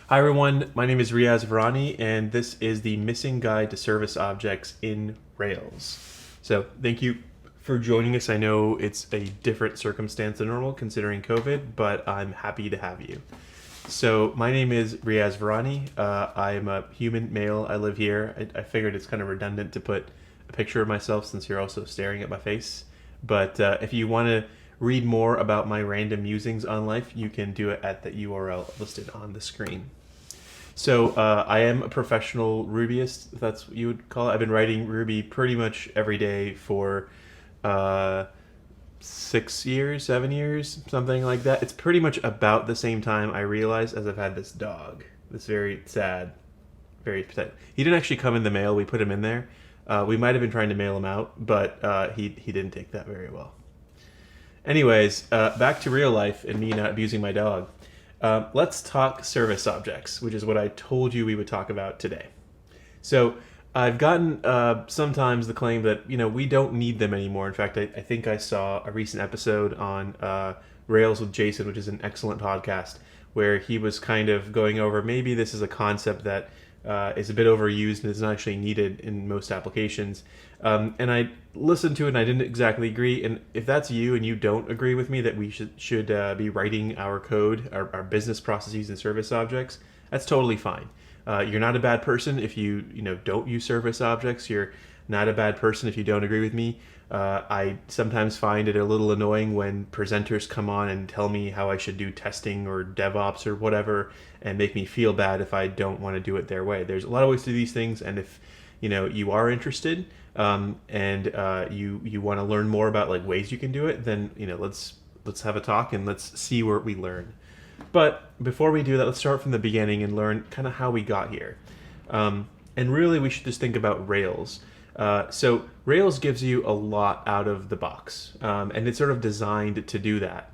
Hi everyone, my name is Riaz Virani, and this is the Missing Guide to Service Objects in Rails. So thank you for joining us. I know it's a different circumstance than normal considering COVID, but I'm happy to have you. So my name is Riaz Virani. I am a human male. I live here. I figured it's kind of redundant to put a picture of myself since you're also staring at my face. But if you want to read more about my random musings on life, you can do it at the URL listed on the screen. So I am a professional Rubyist, if that's what you would call it. I've been writing Ruby pretty much every day for uh, 6 years, 7 years, something like that. It's pretty much about the same time I realized as I've had this dog. This very sad, very pathetic. He didn't actually come in the mail. We put him in there. We might have been trying to mail him out, but he didn't take that very well. Anyways, back to real life and me not abusing my dog. Let's talk service objects, which is what I told you we would talk about today. So I've gotten sometimes the claim that we don't need them anymore. In fact, I think I saw a recent episode on Rails with Jason, which is an excellent podcast, where he was kind of going over maybe this is a concept that is a bit overused and is not actually needed in most applications. And I listened to it and I didn't exactly agree. And if that's you and you don't agree with me that we should be writing our code, our business processes and service objects, that's totally fine. You're not a bad person if you don't use service objects. You're not a bad person if you don't agree with me. I sometimes find it a little annoying when presenters come on and tell me how I should do testing or DevOps or whatever and make me feel bad if I don't want to do it their way. There's a lot of ways to do these things, and if you are interested and you want to learn more about like ways you can do it, then let's have a talk and let's see where we learn. But before we do that, let's start from the beginning and learn kind of how we got here. And really, we should just think about Rails. So Rails gives you a lot out of the box, and it's sort of designed to do that.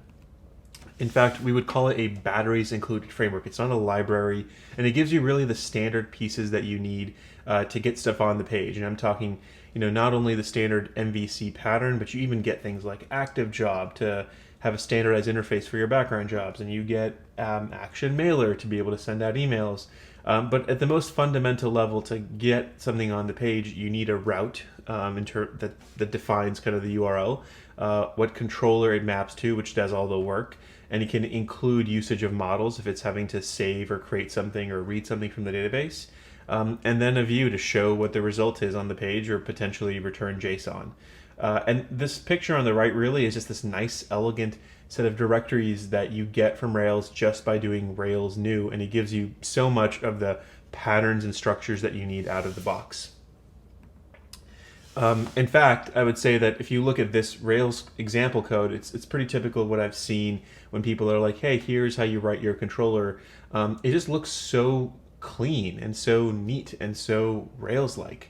In fact, we would call it a batteries included framework. It's not a library, and it gives you really the standard pieces that you need to get stuff on the page. And I'm talking, not only the standard MVC pattern, but you even get things like active job to have a standardized interface for your background jobs, and you get action mailer to be able to send out emails. But at the most fundamental level, to get something on the page, you need a route that defines kind of the URL, what controller it maps to, which does all the work, and it can include usage of models if it's having to save or create something or read something from the database, and then a view to show what the result is on the page or potentially return JSON. And this picture on the right really is just this nice, elegant set of directories that you get from Rails just by doing Rails new, and it gives you so much of the patterns and structures that you need out of the box. In fact, I would say that if you look at this Rails example code, it's pretty typical of what I've seen when people are like, hey, here's how you write your controller. It just looks so clean and so neat and so Rails-like.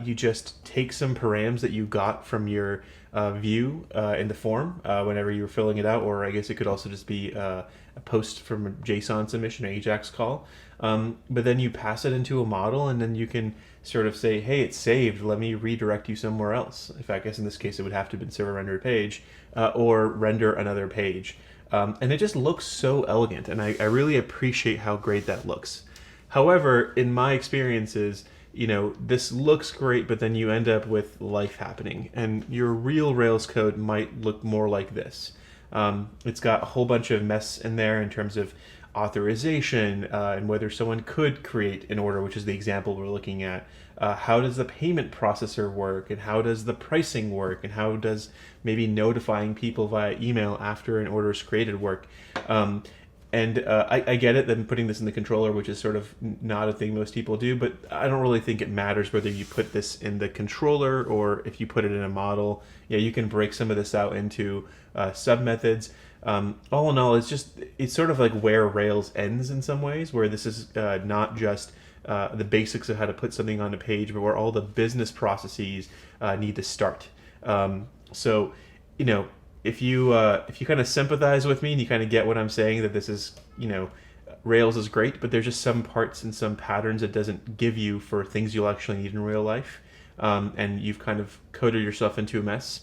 You just take some params that you got from your view in the form whenever you were filling it out, or I guess it could also just be a post from a JSON submission or AJAX call. But then you pass it into a model, and then you can sort of say, hey, it's saved. Let me redirect you somewhere else. In fact, I guess in this case, it would have to have been server rendered page or render another page. And it just looks so elegant, and I really appreciate how great that looks. However, in my experiences, this looks great, but then you end up with life happening, and your real Rails code might look more like this. It's got a whole bunch of mess in there in terms of authorization and whether someone could create an order, which is the example we're looking at. How does the payment processor work, and how does the pricing work, and how does maybe notifying people via email after an order is created work? And I get it, then putting this in the controller, which is sort of not a thing most people do, but I don't really think it matters whether you put this in the controller or if you put it in a model. Yeah, you can break some of this out into sub-methods. All in all, it's sort of like where Rails ends in some ways, where this is not just the basics of how to put something on a page, but where all the business processes need to start. So, if you kind of sympathize with me and you kind of get what I'm saying, that this is, Rails is great, but there's just some parts and some patterns it doesn't give you for things you'll actually need in real life, and you've kind of coded yourself into a mess.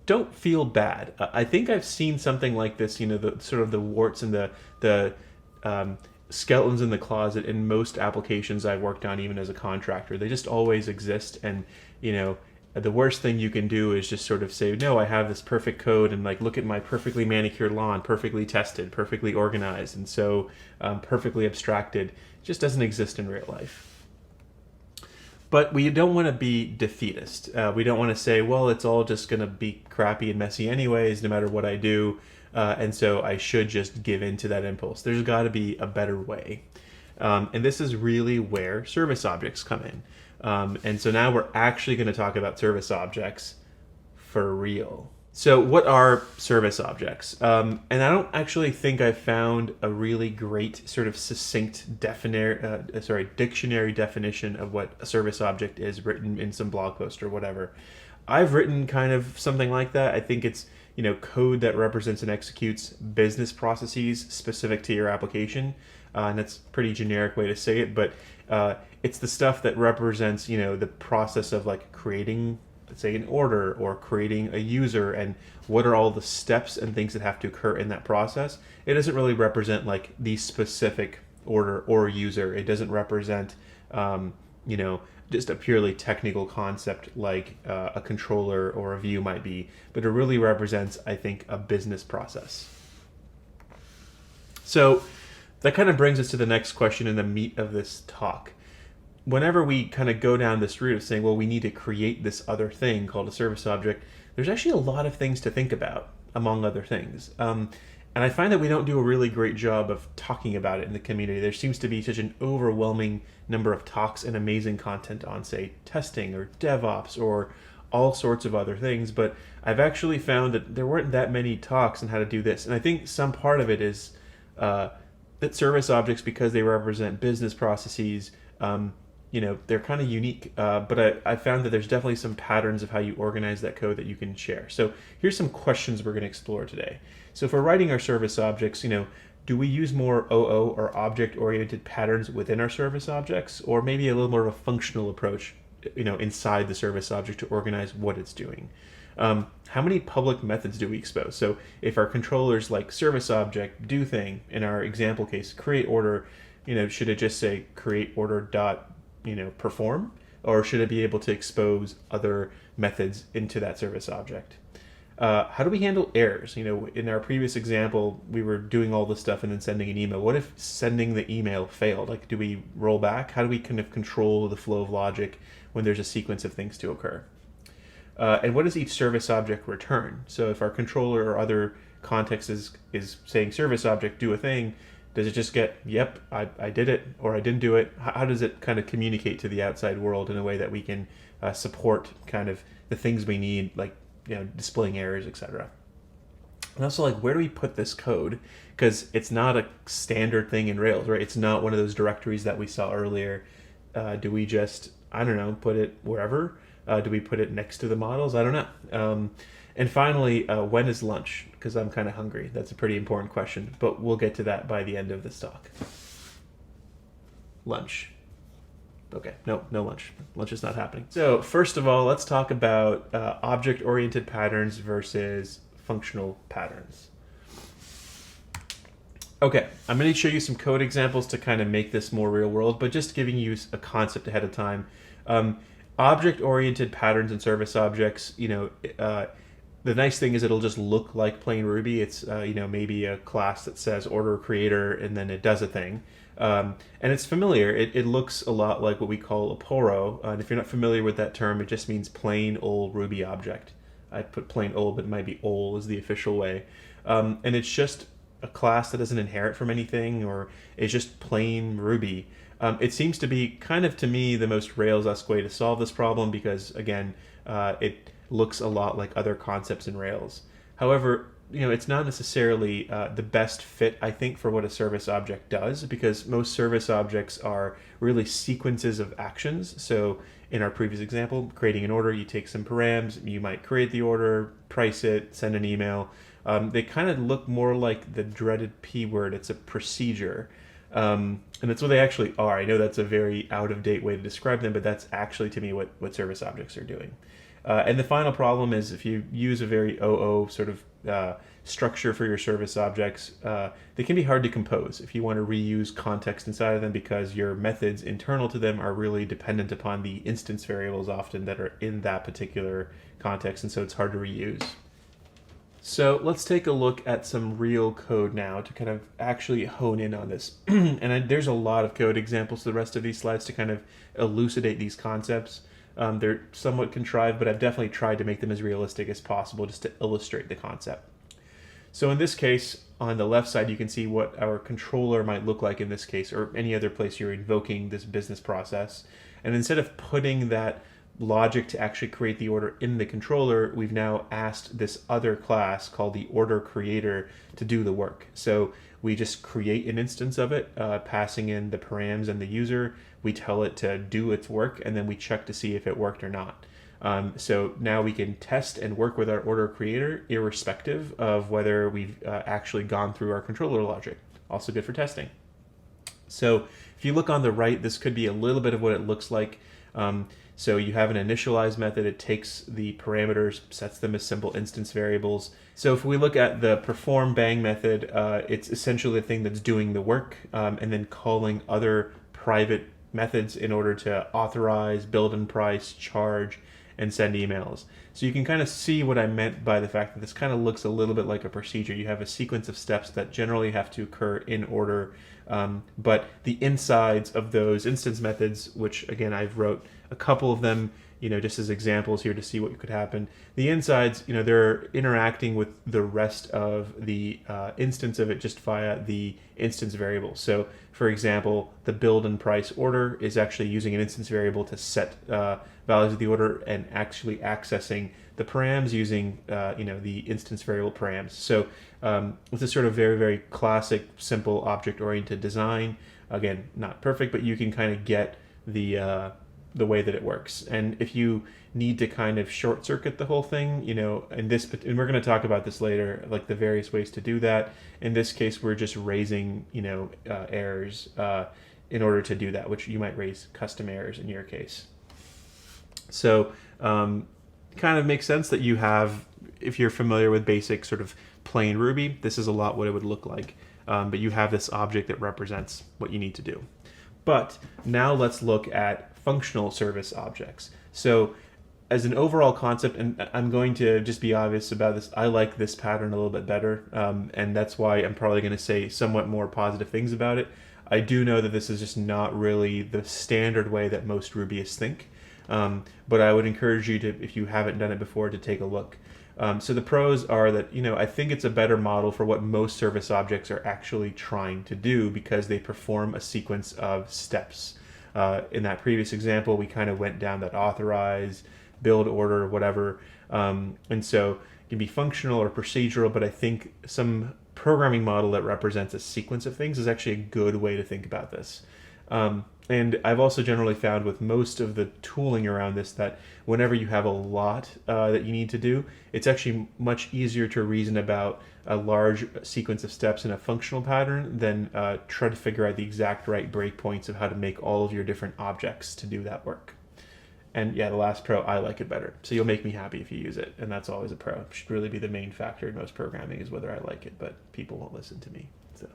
Don't feel bad. I think I've seen something like this, the sort of the warts and the skeletons in the closet in most applications I've worked on, even as a contractor. They just always exist, and the worst thing you can do is just sort of say, no, I have this perfect code, and like, look at my perfectly manicured lawn, perfectly tested, perfectly organized, and so perfectly abstracted. It just doesn't exist in real life. But we don't want to be defeatist. We don't want to say, well, it's all just going to be crappy and messy anyways, no matter what I do, and so I should just give in to that impulse. There's got to be a better way. And this is really where service objects come in. And so now we're actually going to talk about service objects for real. So what are service objects? And I don't actually think I found a really great sort of succinct dictionary definition of what a service object is written in some blog post or whatever. I've written kind of something like that. I think it's code that represents and executes business processes specific to your application. And that's a pretty generic way to say it, but it's the stuff that represents, the process of like creating, let's say, an order or creating a user, and what are all the steps and things that have to occur in that process. It doesn't really represent like the specific order or user. It doesn't represent, just a purely technical concept like a controller or a view might be, but it really represents, I think, a business process. So that kind of brings us to the next question in the meat of this talk. Whenever we kind of go down this route of saying, well, we need to create this other thing called a service object, there's actually a lot of things to think about, among other things. And I find that we don't do a really great job of talking about it in the community. There seems to be such an overwhelming number of talks and amazing content on, say, testing or DevOps or all sorts of other things. But I've actually found that there weren't that many talks on how to do this. And I think some part of it is that service objects, because they represent business processes, they're kind of unique, but I found that there's definitely some patterns of how you organize that code that you can share. So here's some questions we're going to explore today. So if we're writing our service objects, do we use more OO or object-oriented patterns within our service objects, or maybe a little more of a functional approach, inside the service object to organize what it's doing? How many public methods do we expose? So if our controllers like service object, do thing, in our example case, create order, should it just say create order dot perform, or should it be able to expose other methods into that service object? How do we handle errors? In our previous example, we were doing all this stuff and then sending an email. What if sending the email failed? Like, do we roll back? How do we kind of control the flow of logic when there's a sequence of things to occur? And what does each service object return? So if our controller or other context is saying service object, do a thing, does it just get, yep, I did it, or I didn't do it? How does it kind of communicate to the outside world in a way that we can support kind of the things we need, like displaying errors, etc.? And also, like, where do we put this code? Because it's not a standard thing in Rails, right? It's not one of those directories that we saw earlier. Do we just, I don't know, put it wherever? Do we put it next to the models? I don't know. And finally, when is lunch? Because I'm kind of hungry. That's a pretty important question, but we'll get to that by the end of this talk. Lunch. Okay, no lunch. Lunch is not happening. So first of all, let's talk about object-oriented patterns versus functional patterns. Okay, I'm going to show you some code examples to kind of make this more real world, but just giving you a concept ahead of time. Object-oriented patterns and service objects, the nice thing is it'll just look like plain Ruby. It's, maybe a class that says order creator and then it does a thing. And it's familiar. It looks a lot like what we call a poro. And if you're not familiar with that term, it just means plain old Ruby object. I put plain old, but it might be ol is the official way. And it's just a class that doesn't inherit from anything, or is just plain Ruby. It seems to be kind of, to me, the most Rails-esque way to solve this problem because, again, it looks a lot like other concepts in Rails. However, it's not necessarily the best fit, I think, for what a service object does, because most service objects are really sequences of actions. So in our previous example, creating an order, you take some params, you might create the order, price it, send an email. They kind of look more like the dreaded P word. It's a procedure. And that's what they actually are. I know that's a very out-of-date way to describe them, but that's actually, to me, what service objects are doing. And the final problem is if you use a very OO sort of structure for your service objects, they can be hard to compose if you want to reuse context inside of them, because your methods internal to them are really dependent upon the instance variables often that are in that particular context, and so it's hard to reuse. So let's take a look at some real code now to kind of actually hone in on this. There's a lot of code examples to the rest of these slides to kind of elucidate these concepts. They're somewhat contrived, but I've definitely tried to make them as realistic as possible just to illustrate the concept. So in this case, on the left side, you can see what our controller might look like in this case, or any other place you're invoking this business process. And instead of putting that logic to actually create the order in the controller, we've now asked this other class called the order creator to do the work. So we just create an instance of it, passing in the params and the user. We tell it to do its work, and then we check to see if it worked or not. So now we can test and work with our order creator irrespective of whether we've actually gone through our controller logic. Also good for testing. So if you look on the right, this could be a little bit of what it looks like. So you have an initialize method. It takes the parameters, sets them as simple instance variables. So if we look at the perform bang method, it's essentially the thing that's doing the work, and then calling other private methods in order to authorize, build and price, charge, and send emails. So you can kind of see what I meant by the fact that this kind of looks a little bit like a procedure. You have a sequence of steps that generally have to occur in order, but the insides of those instance methods, which again I've wrote a couple of them, just as examples here to see what could happen. The insides, they're interacting with the rest of the instance of it just via the instance variable. So for example, the build and price order is actually using an instance variable to set values of the order and actually accessing the params using the instance variable params. So this is sort of very, very classic, simple object-oriented design. Again, not perfect, but you can kind of get the way that it works. And if you need to kind of short circuit the whole thing, and we're going to talk about this later, like the various ways to do that. In this case, we're just raising, errors in order to do that, which you might raise custom errors in your case. So kind of makes sense that you have, if you're familiar with basic sort of plain Ruby, this is a lot what it would look like. But you have this object that represents what you need to do. But now let's look at functional service objects. So as an overall concept, and I'm going to just be obvious about this, I like this pattern a little bit better, and that's why I'm probably going to say somewhat more positive things about it. I do know that this is just not really the standard way that most Rubyists think, but I would encourage you to, if you haven't done it before, to take a look. So the pros are that, I think it's a better model for what most service objects are actually trying to do, because they perform a sequence of steps. In that previous example, we kind of went down that authorize, build order, whatever. And so it can be functional or procedural, but I think some programming model that represents a sequence of things is actually a good way to think about this. And I've also generally found with most of the tooling around this that whenever you have a lot that you need to do, it's actually much easier to reason about a large sequence of steps in a functional pattern than try to figure out the exact right breakpoints of how to make all of your different objects to do that work. And yeah, the last pro, I like it better. So you'll make me happy if you use it, and that's always a pro. It should really be the main factor in most programming, is whether I like it, but people won't listen to me. So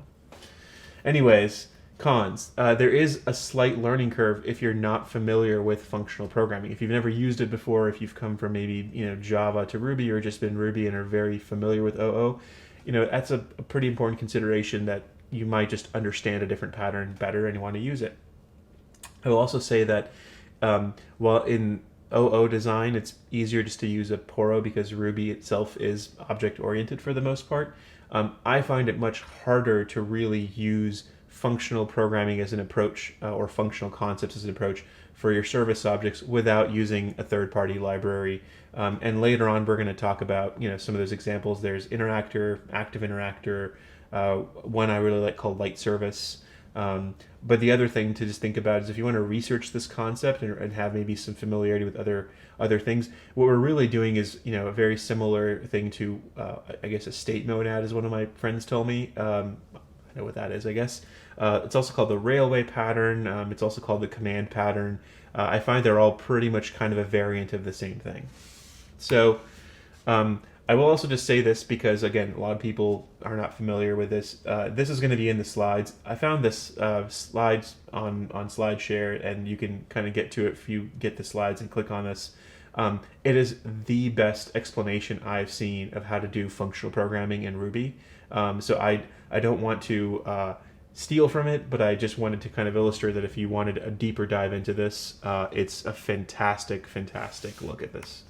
anyways, cons. There is a slight learning curve if you're not familiar with functional programming. If you've never used it before, if you've come from maybe Java to Ruby, or just been Ruby and are very familiar with OO, that's a pretty important consideration, that you might just understand a different pattern better and you want to use it. I will also say that while in OO design it's easier just to use a Poro because Ruby itself is object-oriented for the most part, I find it much harder to really use functional programming as an approach, or functional concepts as an approach for your service objects without using a third-party library. And later on, we're going to talk about some of those examples. There's interactor, active interactor, one I really like called light service. But the other thing to just think about is if you want to research this concept and have maybe some familiarity with other things, what we're really doing is a very similar thing to I guess a state monad, as one of my friends told me. I know what that is, I guess. It's also called the railway pattern. It's also called the command pattern. I find they're all pretty much kind of a variant of the same thing. So I will also just say this because, again, a lot of people are not familiar with this. This is going to be in the slides. I found this slides on SlideShare, and you can kind of get to it if you get the slides and click on this. It is the best explanation I've seen of how to do functional programming in Ruby. So I don't want to steal from it, but I just wanted to kind of illustrate that if you wanted a deeper dive into this, it's a fantastic, fantastic look at this.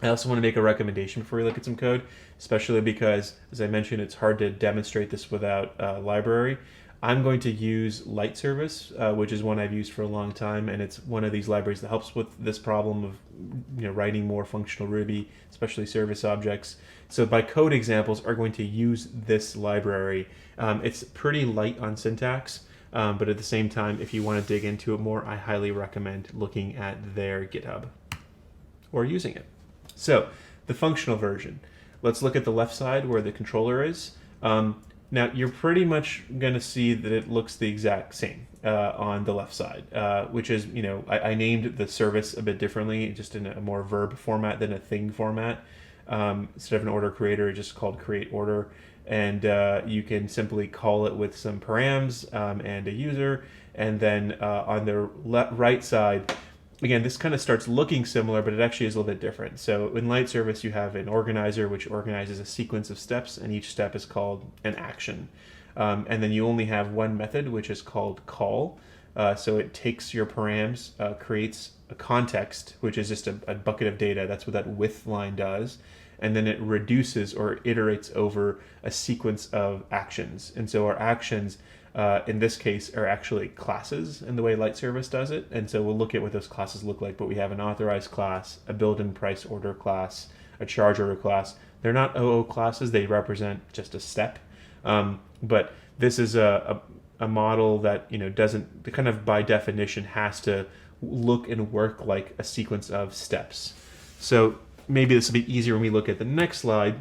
I also want to make a recommendation before we look at some code, especially because, as I mentioned, it's hard to demonstrate this without a library. I'm going to use Light Service, which is one I've used for a long time, and it's one of these libraries that helps with this problem of writing more functional Ruby, especially service objects. So my code examples are going to use this library. It's pretty light on syntax, but at the same time, if you want to dig into it more, I highly recommend looking at their GitHub or using it. So the functional version. Let's look at the left side where the controller is. Now you're pretty much going to see that it looks the exact same on the left side, which is, I named the service a bit differently, just in a more verb format than a thing format. Instead of an order creator, it's just called create order. And you can simply call it with some params and a user. And then on the right side, again, this kind of starts looking similar, but it actually is a little bit different. So in Light Service, you have an organizer, which organizes a sequence of steps, and each step is called an action. And then you only have one method, which is called call. So it takes your params, creates a context, which is just a bucket of data. That's what that with line does. And then it reduces or iterates over a sequence of actions. And so our actions, in this case, are actually classes in the way Light Service does it. And so we'll look at what those classes look like, but we have an authorized class, a build and price order class, a charge order class. They're not OO classes, they represent just a step. But this is a model that doesn't, kind of by definition, has to look and work like a sequence of steps. So maybe this will be easier when we look at the next slide.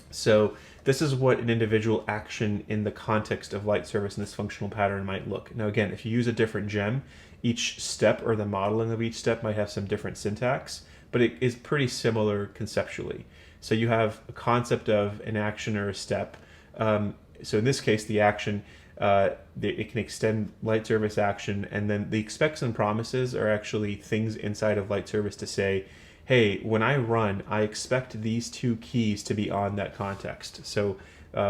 So this is what an individual action in the context of Light Service in this functional pattern might look. Now again, if you use a different gem, each step or the modeling of each step might have some different syntax, but it is pretty similar conceptually. So you have a concept of an action or a step. So in this case, the action, it can extend Light Service action, and then the expects and promises are actually things inside of Light Service to say, hey, when I run, I expect these two keys to be on that context. So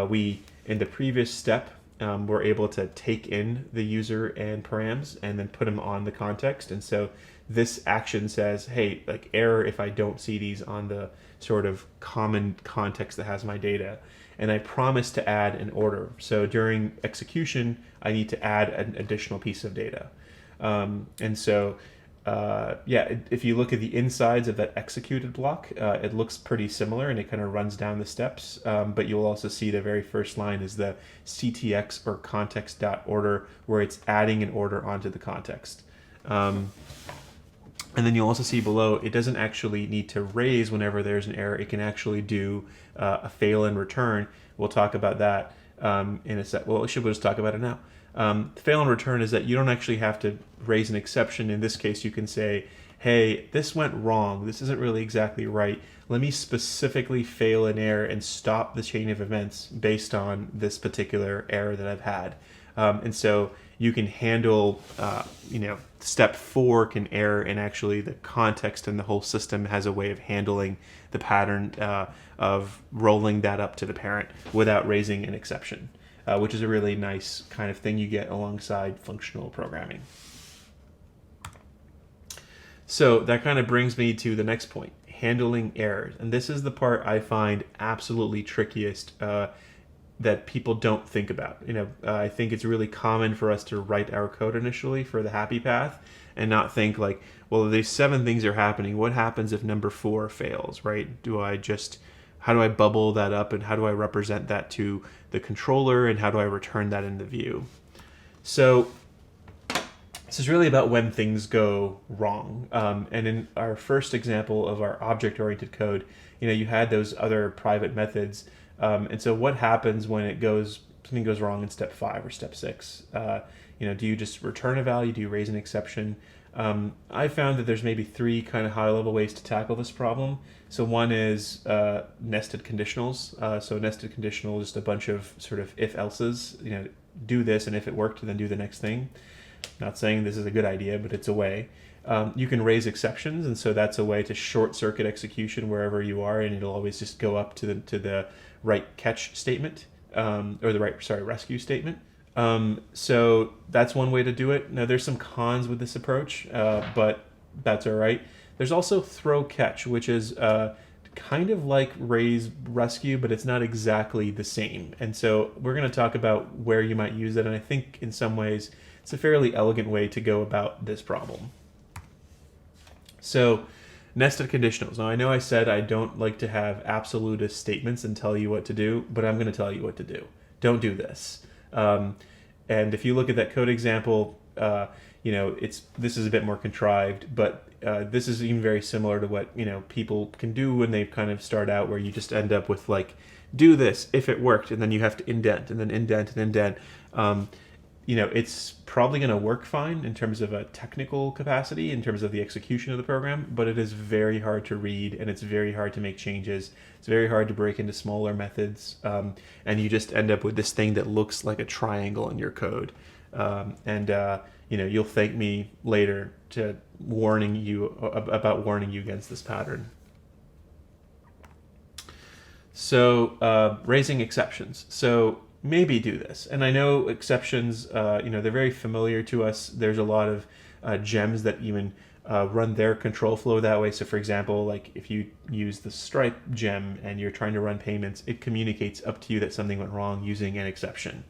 we, in the previous step, were able to take in the user and params and then put them on the context. And so this action says, hey, like error if I don't see these on the sort of common context that has my data. And I promise to add an order. So during execution, I need to add an additional piece of data. And so if you look at the insides of that executed block, it looks pretty similar and it kind of runs down the steps. But you'll also see the very first line is the CTX or context.order, where it's adding an order onto the context. And then you'll also see below, it doesn't actually need to raise whenever there's an error. It can actually do a fail and return. We'll talk about that in a sec. Well, we'll just talk about it now. Fail and return is that you don't actually have to raise an exception. In this case, you can say, hey, this went wrong. This isn't really exactly right. Let me specifically fail an error and stop the chain of events based on this particular error that I've had. And so you can handle, step 4 can error, and actually the context and the whole system has a way of handling the pattern of rolling that up to the parent without raising an exception. Which is a really nice kind of thing you get alongside functional programming. So that kind of brings me to the next point, handling errors. And this is the part I find absolutely trickiest that people don't think about. I think it's really common for us to write our code initially for the happy path and not think like, well, these 7 things are happening. What happens if number 4 fails, right? How do I bubble that up, and how do I represent that to the controller, and how do I return that in the view? So this is really about when things go wrong. And in our first example of our object-oriented code, you had those other private methods. And so what happens when something goes wrong in step 5 or step 6? Do you just return a value? Do you raise an exception? I found that there's maybe three kind of high-level ways to tackle this problem. So one is nested conditionals. So nested conditional is just a bunch of sort of if-elses. Do this, and if it worked, then do the next thing. Not saying this is a good idea, but it's a way. You can raise exceptions, and so that's a way to short-circuit execution wherever you are, and it'll always just go up to the right catch statement, or the right, rescue statement. So that's one way to do it. Now, there's some cons with this approach, but that's all right. There's also throw catch, which is kind of like raise rescue, but it's not exactly the same. And so we're going to talk about where you might use it, and I think in some ways it's a fairly elegant way to go about this problem. So nested conditionals. Now, I know I said I don't like to have absolutist statements and tell you what to do, but I'm going to tell you what to do. Don't do this. And if you look at that code example, this is a bit more contrived, but this is even very similar to what people can do when they kind of start out, where you just end up with like, do this if it worked, and then you have to indent and then indent and indent. It's probably going to work fine in terms of a technical capacity, in terms of the execution of the program, but it is very hard to read, and it's very hard to make changes. It's very hard to break into smaller methods, and you just end up with this thing that looks like a triangle in your code. You'll thank me later to warning you against this pattern. So raising exceptions. So maybe do this. And I know exceptions, they're very familiar to us. There's a lot of gems that even run their control flow that way. So for example, like if you use the Stripe gem and you're trying to run payments, it communicates up to you that something went wrong using an exception.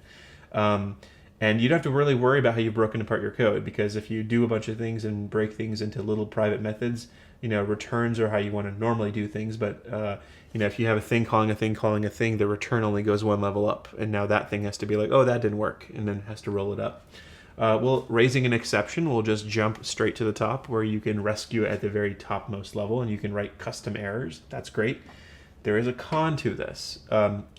And you don't have to really worry about how you've broken apart your code, because if you do a bunch of things and break things into little private methods, returns are how you want to normally do things. But if you have a thing calling a thing calling a thing, the return only goes one level up, and now that thing has to be like, oh, that didn't work, and then has to roll it up. Raising an exception will just jump straight to the top, where you can rescue at the very topmost level, and you can write custom errors. That's great. There is a con to this.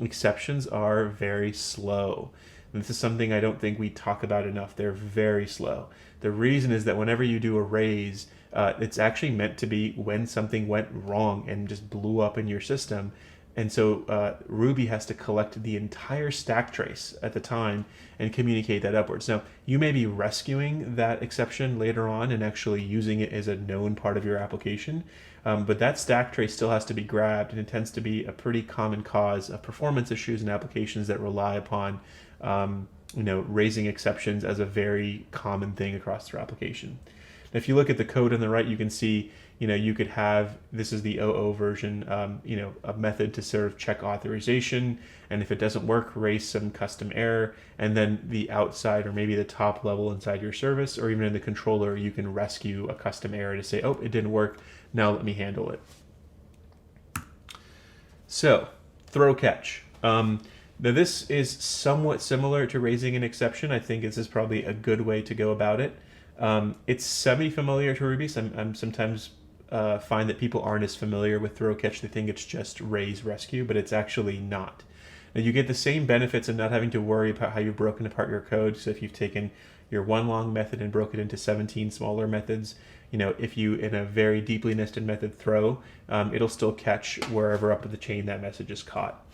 Exceptions are very slow. And this is something I don't think we talk about enough. They're very slow. The reason is that whenever you do a raise, it's actually meant to be when something went wrong and just blew up in your system. And so Ruby has to collect the entire stack trace at the time and communicate that upwards. Now, you may be rescuing that exception later on and actually using it as a known part of your application, but that stack trace still has to be grabbed, and it tends to be a pretty common cause of performance issues in applications that rely upon raising exceptions as a very common thing across their application. If you look at the code on the right, you can see, you could have, this is the 00 version, a method to sort of check authorization. And if it doesn't work, raise some custom error. And then the outside, or maybe the top level inside your service, or even in the controller, you can rescue a custom error to say, oh, it didn't work. Now let me handle it. So throw catch. Now this is somewhat similar to raising an exception. I think this is probably a good way to go about it. It's semi-familiar to Ruby. So I'm sometimes find that people aren't as familiar with throw catch. They think it's just raise rescue, but it's actually not. Now you get the same benefits of not having to worry about how you've broken apart your code. So if you've taken your one long method and broke it into 17 smaller methods, if you in a very deeply nested method throw, it'll still catch wherever up the chain that message is caught.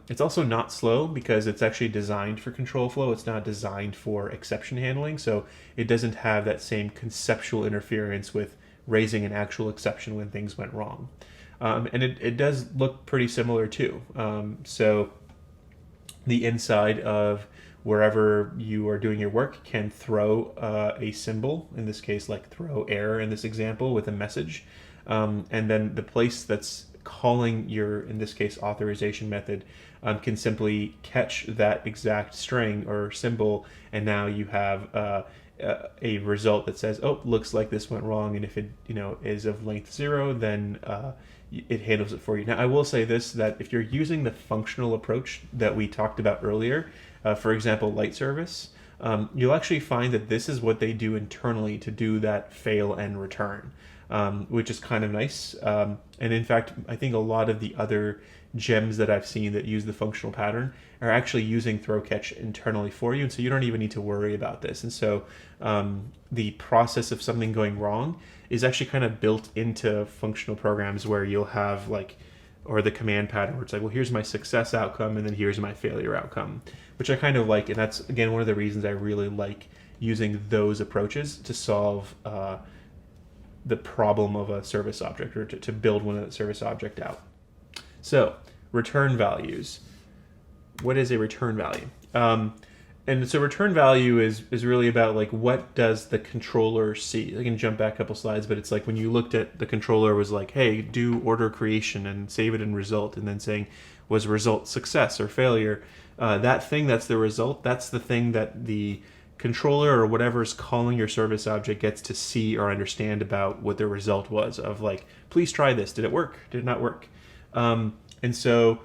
It's also not slow because it's actually designed for control flow. It's not designed for exception handling, so it doesn't have that same conceptual interference with raising an actual exception when things went wrong. And it does look pretty similar too. So the inside of wherever you are doing your work can throw a symbol, in this case like throw error in this example, with a message. And then the place that's calling your, in this case, authorization method, can simply catch that exact string or symbol, and now you have a result that says, oh, looks like this went wrong, and if it is of length 0, then it handles it for you. Now, I will say this, that if you're using the functional approach that we talked about earlier, for example, light service, you'll actually find that this is what they do internally to do that fail and return. Which is kind of nice. And in fact, I think a lot of the other gems that I've seen that use the functional pattern are actually using throw catch internally for you, and so you don't even need to worry about this. And so the process of something going wrong is actually kind of built into functional programs where you'll have like, or the command pattern where it's like, well, here's my success outcome and then here's my failure outcome, which I kind of like. And that's, again, one of the reasons I really like using those approaches to solve the problem of a service object, or to build one of the service object out. So return values. What is a return value? And so return value is really about like, what does the controller see? I can jump back a couple slides, but it's like when you looked at the controller was like, hey, do order creation and save it in result, and then saying, was result success or failure? That thing that's the result, that's the thing that the controller or whatever is calling your service object gets to see or understand about what the result was of like, please try this. Did it work? Did it not work? And so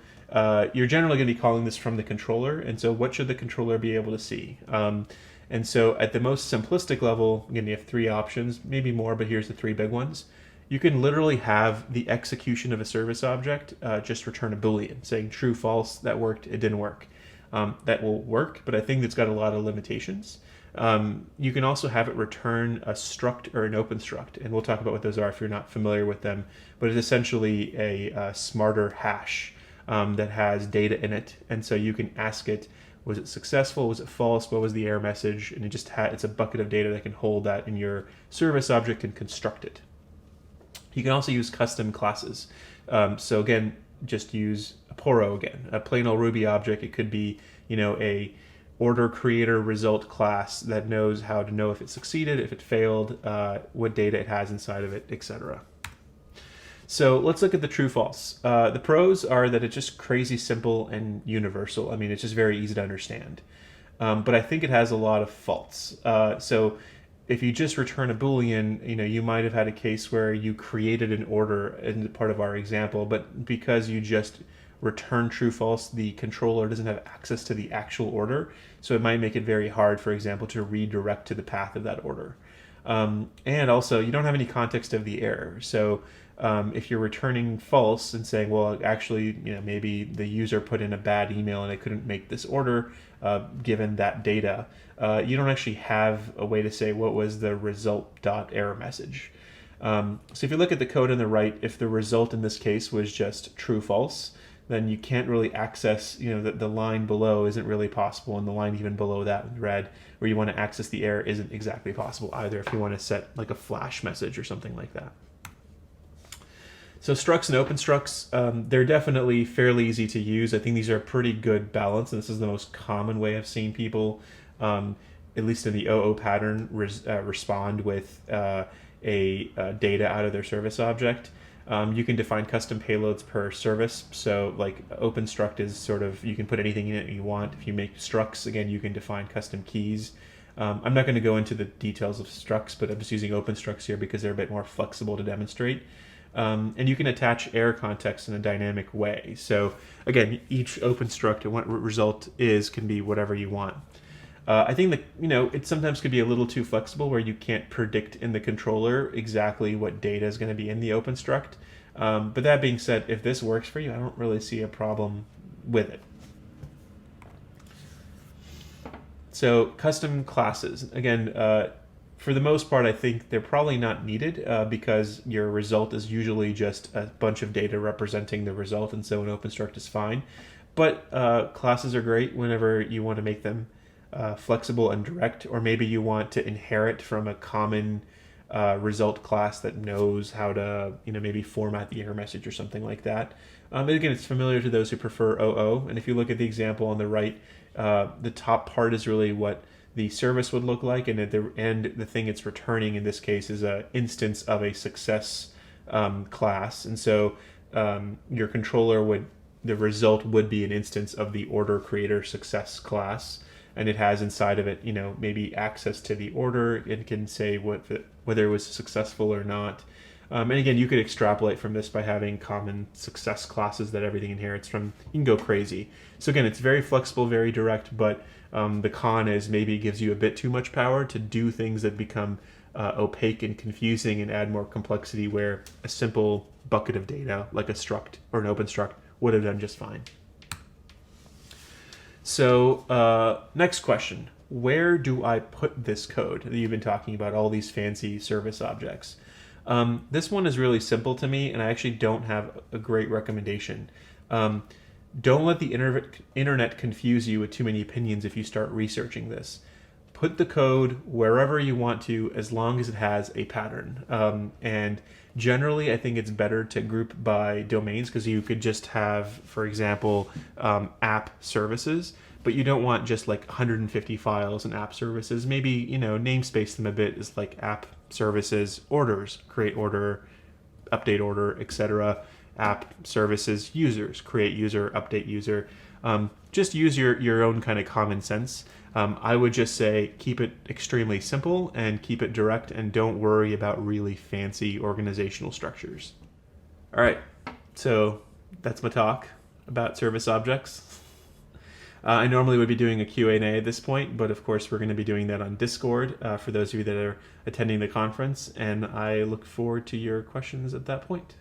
you're generally going to be calling this from the controller. And so what should the controller be able to see? And so at the most simplistic level, again, you have three options, maybe more, but here's the three big ones. You can literally have the execution of a service object just return a Boolean saying true, false, that worked, it didn't work. That will work, but I think it's got a lot of limitations. You can also have it return a struct or an open struct, and we'll talk about what those are if you're not familiar with them, but it's essentially a smarter hash that has data in it, and so you can ask it, was it successful, was it false, what was the error message, and it's a bucket of data that can hold that, and your service object can construct it. You can also use custom classes. So again, just use a Poro again, a plain old Ruby object. It could be, a order creator result class that knows how to know if it succeeded, if it failed, what data it has inside of it, etc. So let's look at the true false. The pros are that it's just crazy simple and universal. I mean, it's just very easy to understand. But I think it has a lot of faults. So if you just return a Boolean, you might have had a case where you created an order in part of our example, but because you just return true false, the controller doesn't have access to the actual order. So it might make it very hard, for example, to redirect to the path of that order. And also, you don't have any context of the error. So if you're returning false and saying, well, actually, maybe the user put in a bad email and they couldn't make this order given that data, you don't actually have a way to say what was the result.error message. So if you look at the code on the right, if the result in this case was just true false, then you can't really access, the line below isn't really possible, and the line even below that in red where you want to access the error isn't exactly possible either if you want to set like a flash message or something like that. So structs and open structs, they're definitely fairly easy to use. I think these are a pretty good balance, and this is the most common way I've seen people, at least in the OO pattern, respond with a data out of their service object. You can define custom payloads per service. So like open struct is sort of, you can put anything in it you want. If you make structs, again, you can define custom keys. I'm not going to go into the details of structs, but I'm just using open structs here because they're a bit more flexible to demonstrate. And you can attach error context in a dynamic way. So again, each open struct and what result can be whatever you want. I think that, it sometimes could be a little too flexible where you can't predict in the controller exactly what data is going to be in the open struct. But that being said, if this works for you, I don't really see a problem with it. So custom classes, again, for the most part, I think they're probably not needed because your result is usually just a bunch of data representing the result, and so an open struct is fine. But classes are great whenever you want to make them flexible and direct, or maybe you want to inherit from a common result class that knows how to, maybe format the error message or something like that. And again, it's familiar to those who prefer OO. And if you look at the example on the right, the top part is really what the service would look like, and at the end, the thing it's returning in this case is an instance of a success class. And so your controller the result would be an instance of the order creator success class. And it has inside of it, maybe access to the order. It can say whether it was successful or not. And again, you could extrapolate from this by having common success classes that everything inherits from. You can go crazy. So again, it's very flexible, very direct, but the con is maybe it gives you a bit too much power to do things that become opaque and confusing and add more complexity, where a simple bucket of data like a struct or an open struct would have done just fine. So next question. Where do I put this code? You've been talking about all these fancy service objects. This one is really simple to me, and I actually don't have a great recommendation. Don't let the internet confuse you with too many opinions if you start researching this. Put the code wherever you want to, as long as it has a pattern. And generally, I think it's better to group by domains, because you could just have, for example, app services, but you don't want just like 150 files in app services. Maybe, namespace them a bit as like app services orders, create order, update order, etc. App services users, create user, update user. Just use your own kind of common sense. I would just say keep it extremely simple and keep it direct, and don't worry about really fancy organizational structures. All right, so that's my talk about service objects. I normally would be doing a Q&A at this point, but of course we're going to be doing that on Discord for those of you that are attending the conference, and I look forward to your questions at that point.